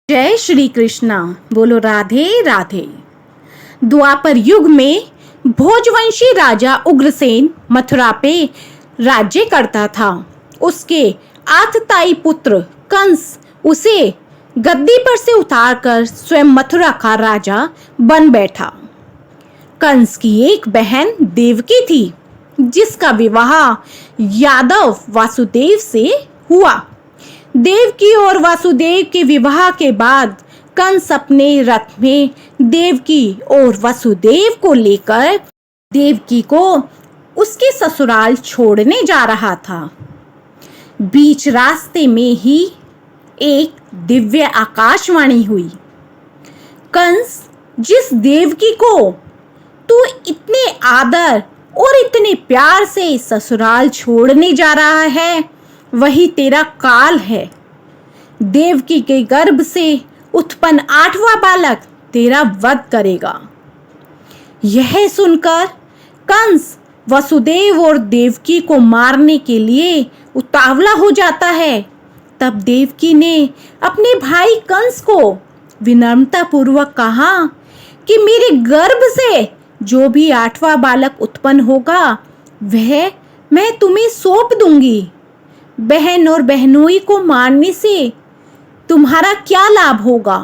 जय श्री कृष्णा। बोलो राधे राधे। द्वापर युग में भोजवंशी राजा उग्रसेन मथुरा पे राज्य करता था। उसके आतताई पुत्र कंस उसे गद्दी पर से उतारकर स्वयं मथुरा का राजा बन बैठा। कंस की एक बहन देवकी थी, जिसका विवाह यादव वासुदेव से हुआ। देवकी और वासुदेव के विवाह के बाद कंस अपने रथ में देवकी और वसुदेव को लेकर देवकी को उसके ससुराल छोड़ने जा रहा था। बीच रास्ते में ही एक दिव्य आकाशवाणी हुई। कंस, जिस देवकी को तू इतने आदर और इतने प्यार से ससुराल छोड़ने जा रहा है, वही तेरा काल है। देवकी के गर्भ से उत्पन्न 8वां बालक तेरा वध करेगा। यह सुनकर कंस वसुदेव और देवकी को मारने के लिए उतावला हो जाता है। तब देवकी ने अपने भाई कंस को विनम्रता पूर्वक कहा कि मेरे गर्भ से जो भी 8वां बालक उत्पन्न होगा, वह मैं तुम्हें सौंप दूंगी। बहन और बहनोई को मारने से तुम्हारा क्या लाभ होगा।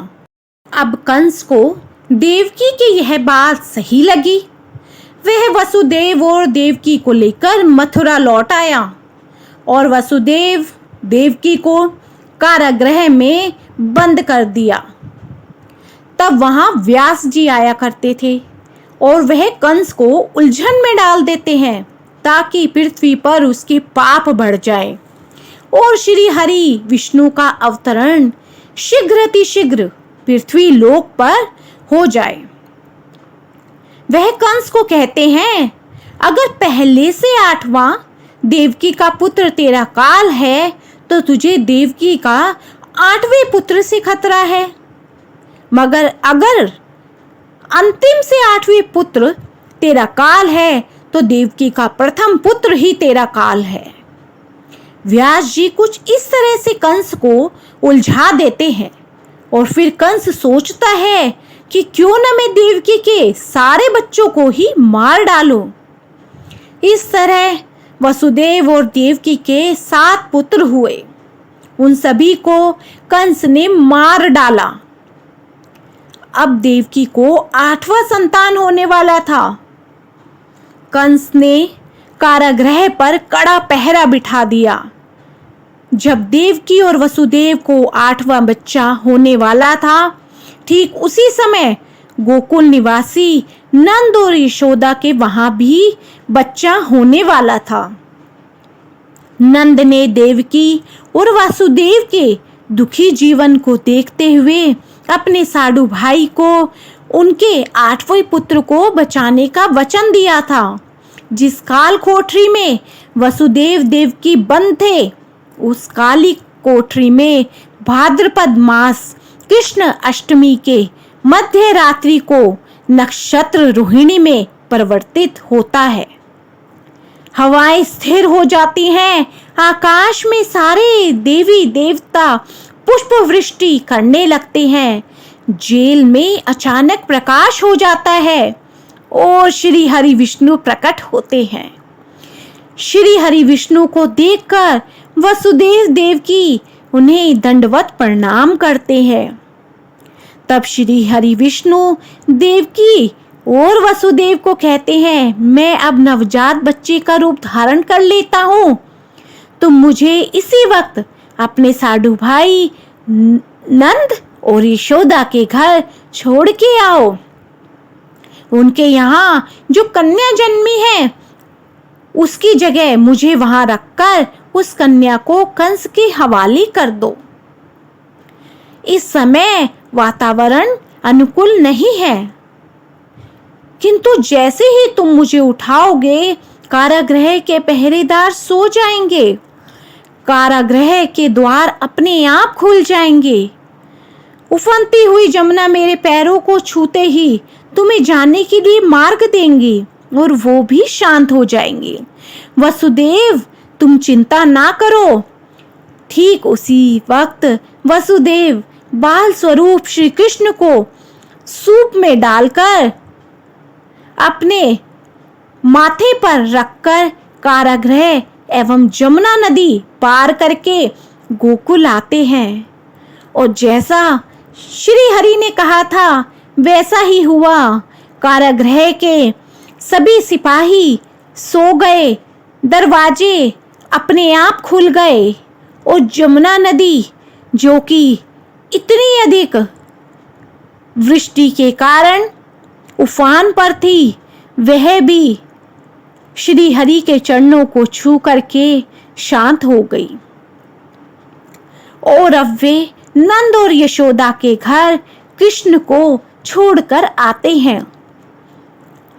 अब कंस को देवकी की यह बात सही लगी। वह वसुदेव और देवकी को लेकर मथुरा लौट आया और वसुदेव देवकी को कारागृह में बंद कर दिया। तब वहां व्यास जी आया करते थे और वह कंस को उलझन में डाल देते हैं, ताकि पृथ्वी पर उसके पाप बढ़ जाए और श्री हरि विष्णु का अवतरण शीघ्र पृथ्वी लोक पर हो जाए। वह कंस को कहते हैं, अगर पहले से 8वां देवकी का पुत्र तेरा काल है, तो तुझे देवकी का 8वें पुत्र से खतरा है। मगर अगर अंतिम से 8वें पुत्र तेरा काल है, तो देवकी का प्रथम पुत्र ही तेरा काल है। व्यास जी कुछ इस तरह से कंस को उलझा देते हैं और फिर कंस सोचता है कि क्यों न मैं देवकी के सारे बच्चों को ही मार डालूं। इस तरह वसुदेव और देवकी के 7 पुत्र हुए। उन सभी को कंस ने मार डाला। अब देवकी को 8वां संतान होने वाला था। कंस ने कारागृह पर कड़ा पहरा बिठा दिया। जब देवकी और वसुदेव को 8वां बच्चा होने वाला था, ठीक उसी समय गोकुल निवासी नंद और यशोदा के वहां भी बच्चा होने वाला था। नंद ने देवकी और वासुदेव के दुखी जीवन को देखते हुए अपने साडू भाई को उनके 8वें पुत्र को बचाने का वचन दिया था। जिस काल कोठरी में वसुदेव देवकी बंद थे, उस काली कोठरी में भाद्रपद मास कृष्ण अष्टमी के मध्य रात्रि को नक्षत्र रोहिणी में परिवर्तित होता है। हवाएं स्थिर हो जाती हैं। आकाश में सारे देवी देवता पुष्प वृष्टि करने लगते हैं। जेल में अचानक प्रकाश हो जाता है और श्री हरि विष्णु प्रकट होते हैं। श्री हरि विष्णु को देखकर वसुदेव देवकी उन्हें दंडवत प्रणाम करते हैं। तब श्री हरि विष्णु देवकी और वसुदेव को कहते हैं, मैं अब नवजात बच्चे का रूप धारण कर लेता हूँ। तुम मुझे इसी वक्त अपने साडू भाई नंद और यशोदा के घर छोड़ के आओ। उनके यहाँ जो कन्या जन्मी है, उसकी जगह मुझे वहां रखकर उस कन्या को कंस के हवाले कर दो। इस समय वातावरण अनुकूल नहीं है, किंतु जैसे ही तुम मुझे उठाओगे, कारागृह के पहरेदार सो जाएंगे। कारागृह के द्वार अपने आप खुल जाएंगे। उफनती हुई जमुना मेरे पैरों को छूते ही तुम्हें जाने के लिए मार्ग देंगी और वो भी शांत हो जाएंगे। वसुदेव, तुम चिंता ना करो। ठीक उसी वक्त वसुदेव बाल स्वरूप श्री कृष्ण को सूप में डालकर अपने माथे पर रखकर कारागृह एवं जमुना नदी पार करके गोकुल आते हैं। और जैसा श्री हरि ने कहा था वैसा ही हुआ। कारागृह के सभी सिपाही सो गए, दरवाजे अपने आप खुल गए और जमुना नदी जो कि इतनी अधिक वृष्टि के कारण उफान पर थी, वह भी श्री हरि के चरणों को छू करके शांत हो गई। और अब वे नंद और यशोदा के घर कृष्ण को छोड़कर आते हैं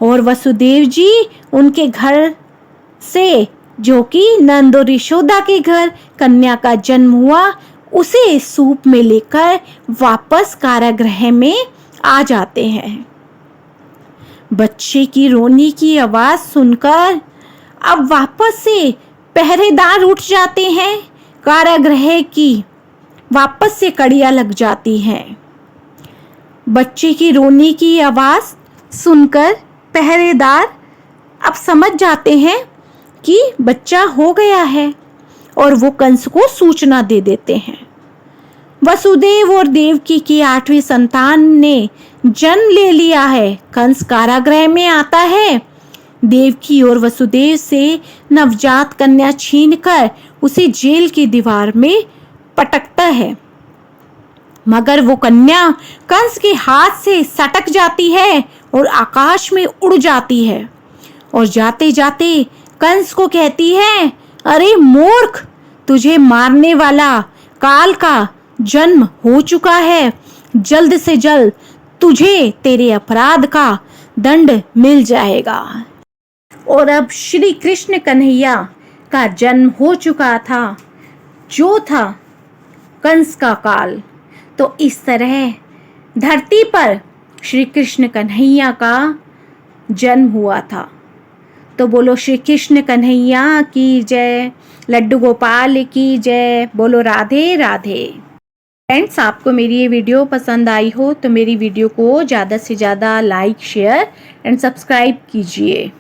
और वसुदेव जी उनके घर से, जो कि नंद और यशोदा के घर कन्या का जन्म हुआ, उसे सूप में लेकर वापस कारागृह में आ जाते हैं। बच्चे की रोने की आवाज सुनकर अब वापस से पहरेदार उठ जाते हैं। कारागृह की वापस से कड़ियां लग जाती हैं। बच्चे की रोने की आवाज सुनकर पहरेदार अब समझ जाते हैं कि बच्चा हो गया है और वो कंस को सूचना दे देते हैं। वसुदेव और देवकी की 8वीं संतान ने जन्म ले लिया है। कंस कारागृह में आता है, देवकी और वसुदेव से नवजात कन्या छीनकर उसे जेल की दीवार में पटकता है, मगर वो कन्या कंस के हाथ से सटक जाती है और आकाश में उड़ जाती है और जाते जाते कंस को कहती है, अरे मूर्ख, तुझे मारने वाला काल का जन्म हो चुका है, जल्द से जल्द तुझे तेरे अपराध का दंड मिल जाएगा। और अब श्री कृष्ण कन्हैया का जन्म हो चुका था, जो था कंस का काल। तो इस तरह धरती पर श्री कृष्ण कन्हैया का जन्म हुआ था। तो बोलो श्री कृष्ण कन्हैया की जय, लड्डू गोपाल की जय, बोलो राधे राधे। फ्रेंड्स, आपको मेरी ये वीडियो पसंद आई हो तो मेरी वीडियो को ज़्यादा से ज़्यादा लाइक, शेयर एंड सब्सक्राइब कीजिए।